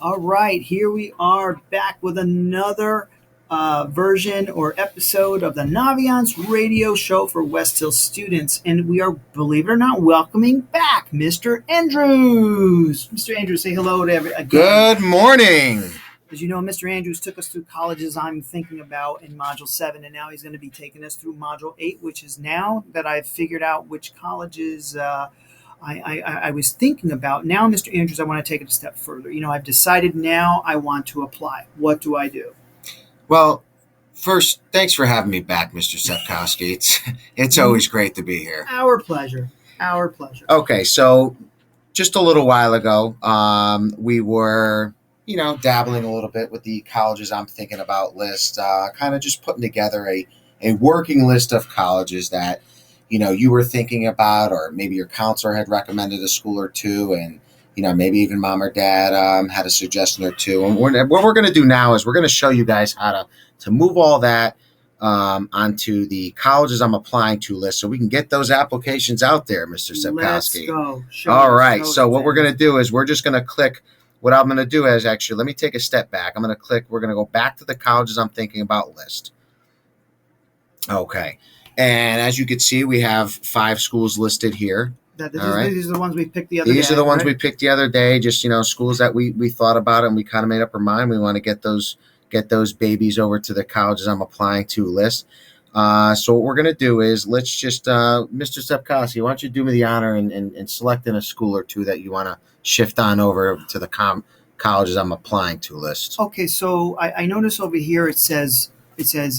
All right, here we are back with another version or episode of the Naviance radio show for West Hill students. And we are, believe it or not, welcoming back Mr. Andrews. Mr. Andrews, say hello to again. Good morning. As you know, Mr. Andrews took us through colleges I'm thinking about in Module 7, and now he's going to be taking us through Module 8, which is now that I've figured out which colleges I was thinking about. Now, Mr. Andrews, I want to take it a step further. I've decided now I want to apply. What do I do? Well, first, thanks for having me back, Mr. Stepkoski. It's always great to be here. Our pleasure. Our pleasure. Okay, so just a little while ago, we were, dabbling a little bit with the colleges I'm thinking about list, kind of just putting together a working list of colleges that, you were thinking about, or maybe your counselor had recommended a school or two, and, maybe even mom or dad had a suggestion or two. And what we're going to do now is we're going to show you guys how to move all that onto the colleges I'm applying to list so we can get those applications out there, Mr. Stepkoski. Let's go. All right. So what we're going to do is we're just going to click. What I'm going to do is actually, let me take a step back. I'm going to click. We're going to go back to the colleges I'm thinking about list. Okay. And as you can see, we have 5 schools listed here. These are the ones we picked the other day. These are the ones we picked the other day. Just, schools that we thought about and we kind of made up our mind. We want to get those babies over to the colleges I'm applying to list. So what we're going to do is let's just, Mr. Stepkoski, why don't you do me the honor and select in a school or two that you want to shift on over to the colleges I'm applying to list. Okay, so I notice over here it says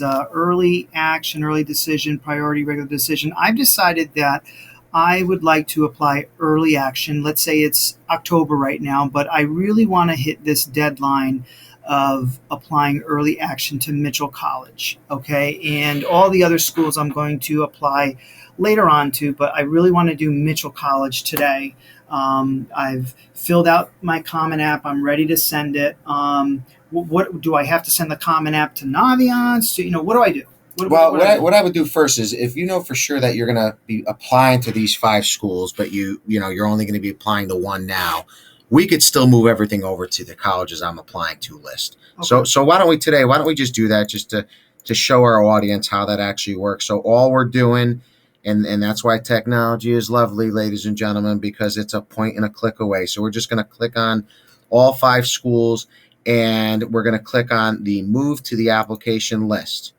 early action, early decision, priority, regular decision. I've decided that I would like to apply early action. Let's say it's October right now, but I really want to hit this deadline of applying early action to Mitchell College, okay? And all the other schools I'm going to apply later on to, but I really want to do Mitchell College today. I've filled out my Common App. I'm ready to send it. What do I have to send the Common App to Naviance? What do I do? What I would do first is, if you know for sure that you're going to be applying to these 5 schools, but you're only going to be applying to one now, we could still move everything over to the colleges I'm applying to list. Okay. So why don't we just do that just to show our audience how that actually works. So all we're doing, and that's why technology is lovely, ladies and gentlemen, because it's a point and a click away. So we're just going to click on all 5 schools, and we're going to click on the move to the application list.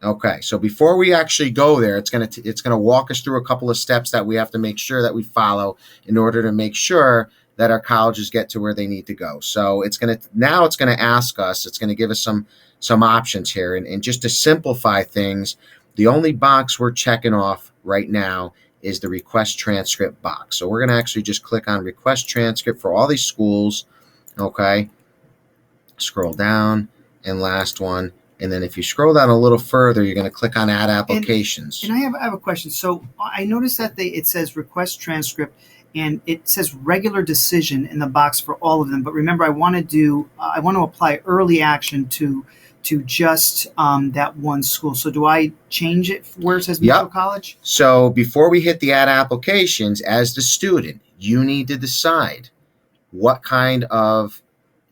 Okay, so before we actually go there, it's going to walk us through a couple of steps that we have to make sure that we follow in order to make sure that our colleges get to where they need to go. So it's going to ask us, it's going to give us some options here, and just to simplify things, the only box we're checking off right now is the request transcript box. So we're going to actually just click on request transcript for all these schools. Okay, scroll down, and last one. And then if you scroll down a little further, you're going to click on add applications. And I have a question. So I noticed that it says request transcript, and it says regular decision in the box for all of them. But remember, I want to apply early action to just that one school. So do I change it where it says Mitchell College? So before we hit the add applications, as the student, you need to decide what kind of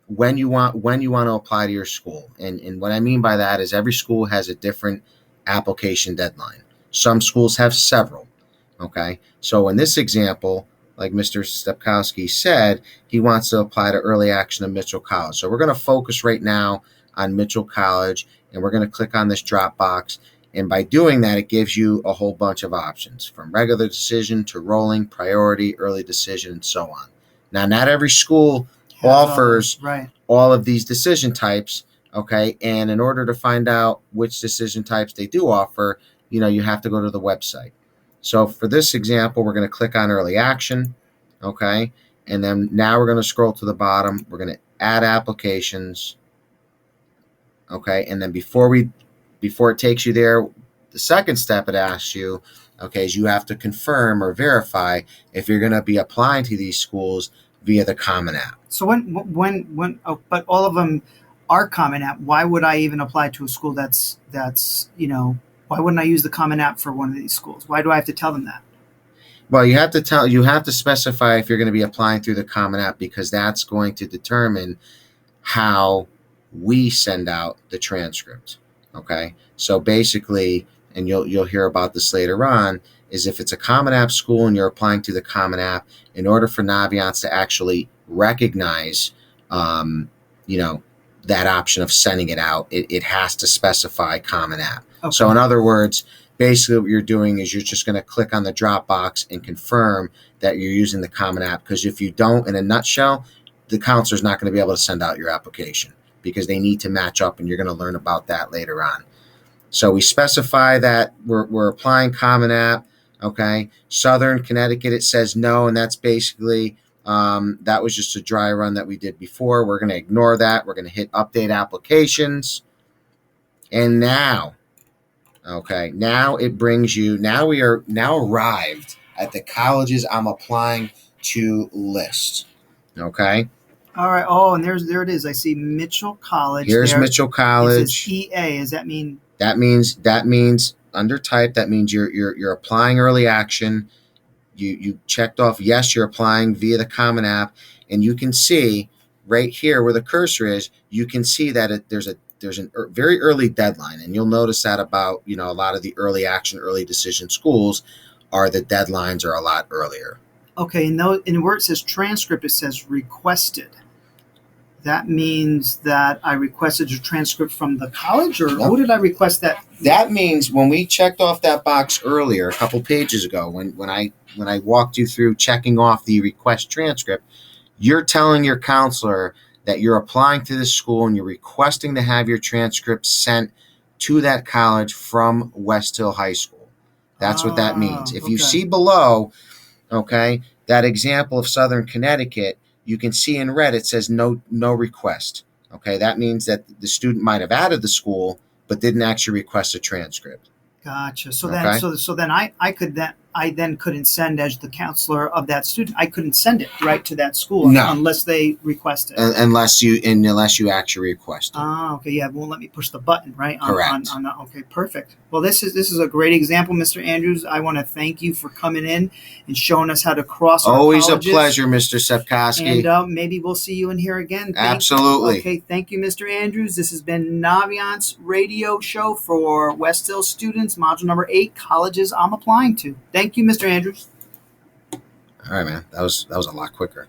when you want to apply to your school. And what I mean by that is every school has a different application deadline. Some schools have several. Okay. So in this example, like Mr. Stepkoski said, he wants to apply to early action at Mitchell College. So we're going to focus right now on Mitchell College, and we're going to click on this drop box. And by doing that, it gives you a whole bunch of options, from regular decision to rolling, priority, early decision, and so on. Now, not every school offers all of these decision types, okay? And in order to find out which decision types they do offer, you have to go to the website. So for this example, we're going to click on early action, okay? And then now we're going to scroll to the bottom. We're going to add applications, okay? And then before it takes you there, the second step it asks you, okay, is you have to confirm or verify if you're going to be applying to these schools via the Common App. So but all of them are Common App. Why would I even apply to a school that's why wouldn't I use the Common App for one of these schools? Why do I have to tell them that? Well, you have to specify if you're going to be applying through the Common App, because that's going to determine how we send out the transcript. Okay, so basically, and you'll hear about this later on, is if it's a Common App school and you're applying to the Common App, in order for Naviance to actually recognize, um, you know, that option of sending it out, it has to specify Common App. Okay. So in other words, basically what you're doing is you're just going to click on the drop box and confirm that you're using the Common App, because if you don't, in a nutshell, the counselor's not going to be able to send out your application because they need to match up, and you're going to learn about that later on. So we specify that we're applying Common App. Okay, Southern Connecticut, it says no, and that's basically that was just a dry run that we did before. We're going to ignore that. We're going to hit update applications, and now, okay, now it brings you. Now we are now arrived at the colleges I'm applying to list. Okay. All right. Oh, and there it is. I see Mitchell College. Here's there. Mitchell It College. says EA. Does that mean? That means under type. That means you're applying early action. You checked off yes, you're applying via the Common App, and you can see right here where the cursor is. You can see that there's a very early deadline, and you'll notice that about a lot of the early action, early decision schools are the deadlines are a lot earlier. Okay, and where it says transcript, it says requested. That means that I requested a transcript from the college, or who did I request that? That means when we checked off that box earlier, a couple pages ago, when I walked you through checking off the request transcript, you're telling your counselor that you're applying to this school and you're requesting to have your transcript sent to that college from West Hill High School. That's what that means. If you see below, okay, that example of Southern Connecticut, you can see in red it says no request. Okay, that means that the student might have added the school but didn't actually request a transcript. Gotcha. So then I then couldn't send, as the counselor of that student, I couldn't send it right to that school unless they request it. Unless you actually request it. Okay. Yeah, it won't let me push the button, right? Correct. Okay, perfect. Well, this is a great example, Mr. Andrews. I want to thank you for coming in and showing us how to cross our Always colleges. a pleasure, Mr. Stepkoski. And maybe we'll see you in here again. Absolutely. Okay, thank you, Mr. Andrews. This has been Naviance Radio Show for West Hill students, module number 8, colleges I'm applying to. Thank you, Mr. Andrews. All right, man. That was a lot quicker.